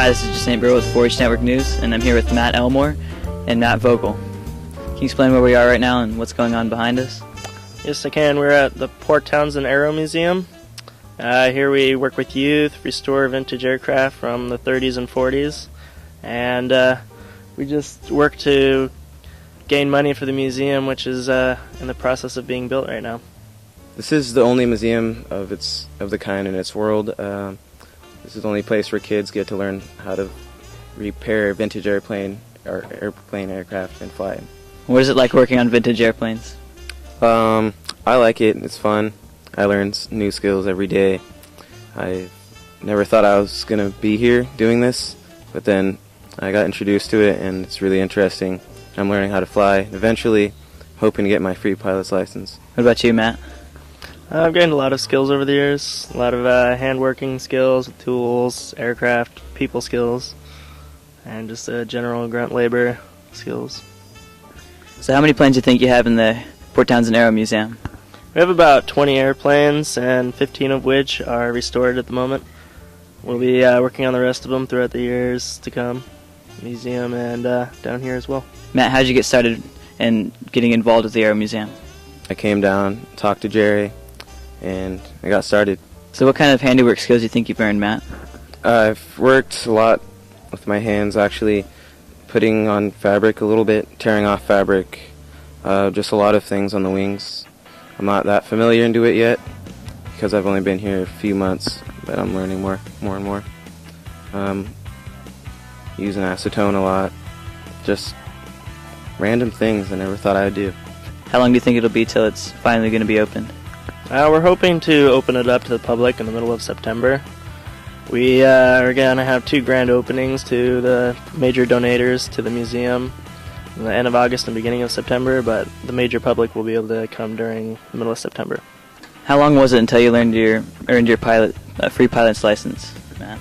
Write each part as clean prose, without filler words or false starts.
Hi, this is Jesaint Baril with 4-H Network News, and I'm here with Matt Elmore and Matt Vogel. Can you explain where we are right now and what's going on behind us? Yes, I can. We're at the Port Townsend Aero Museum. Here we work with youth, restore vintage aircraft from the 30s and 40s, and we just work to gain money for the museum, which is in the process of being built right now. This is the only museum of the kind in its world. This is the only place where kids get to learn how to repair vintage airplane or aircraft and fly it. What is it like working on vintage airplanes? I like it. It's fun. I learn new skills every day. I never thought I was going to be here doing this, but then I got introduced to it, and it's really interesting. I'm learning how to fly, eventually hoping to get my free pilot's license. What about you, Matt? I've gained a lot of skills over the years, a lot of hand-working skills, tools, aircraft, people skills, and just general grunt labor skills. So how many planes do you think you have in the Port Townsend Aero Museum? We have about 20 airplanes, and 15 of which are restored at the moment. We'll be working on the rest of them throughout the years to come, museum and down here as well. Matt, how did you get started in getting involved with the Aero Museum? I came down, talked to Jerry, and I got started. So what kind of handiwork skills do you think you've earned, Matt? I've worked a lot with my hands, actually, putting on fabric a little bit, tearing off fabric, just a lot of things on the wings. I'm not that familiar into it yet because I've only been here a few months, but I'm learning more and more. Using acetone a lot, just random things I never thought I'd do. How long do you think it'll be till it's finally going to be opened? We're hoping to open it up to the public in the middle of September. We are going to have 2 grand openings to the major donators to the museum in the end of August and beginning of September, but the major public will be able to come during the middle of September. How long was it until you earned your free pilot's license, Matt?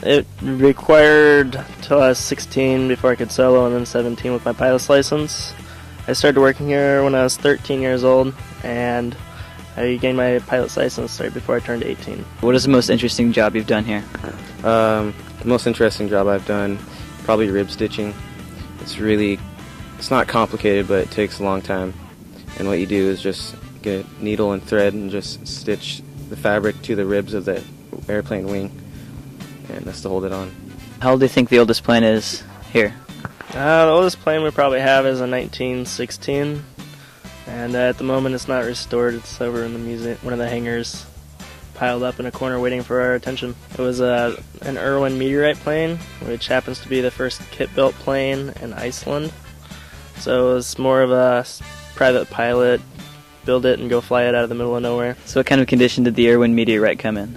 It required till I was 16 before I could solo, and then 17 with my pilot's license. I started working here when I was 13 years old, and I gained my pilot's license right before I turned 18. What is the most interesting job you've done here? The most interesting job I've done, probably rib stitching. It's not complicated, but it takes a long time. And what you do is just get a needle and thread and just stitch the fabric to the ribs of the airplane wing, and that's to hold it on. How old do you think the oldest plane is here? The oldest plane we probably have is a 1916, and at the moment it's not restored. It's over in the museum, one of the hangars, piled up in a corner waiting for our attention. It was an Irwin meteorite plane, which happens to be the first kit-built plane in Iceland. So it was more of a private pilot, build it and go fly it out of the middle of nowhere. So what kind of condition did the Irwin meteorite come in?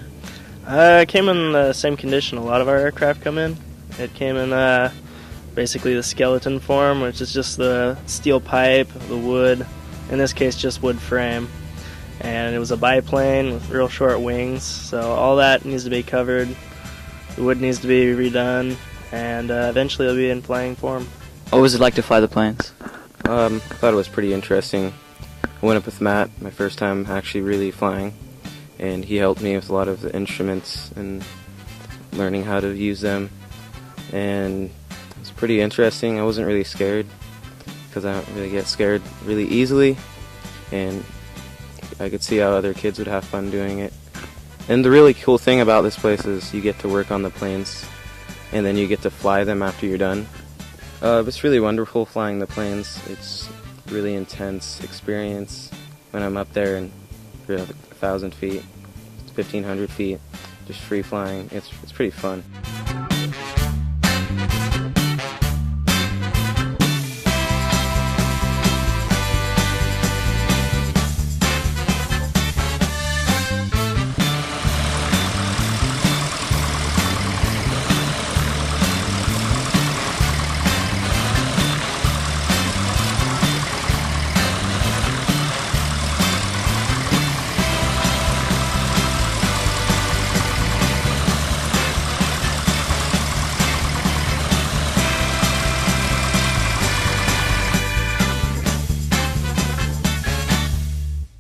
It came in the same condition a lot of our aircraft come in. It came in basically the skeleton form, which is just the steel pipe, the wood, in this case just wood frame. And it was a biplane with real short wings, so all that needs to be covered. The wood needs to be redone, and eventually it'll be in flying form. What was it like to fly the planes? I thought it was pretty interesting. I went up with Matt, my first time actually really flying, and he helped me with a lot of the instruments and learning how to use them. And it was pretty interesting. I wasn't really scared because I don't really get scared really easily, and I could see how other kids would have fun doing it. And the really cool thing about this place is you get to work on the planes, and then you get to fly them after you're done. It's really wonderful flying the planes. It's a really intense experience when I'm up there and you're at 1,000 feet, 1,500 feet, just free flying. It's pretty fun.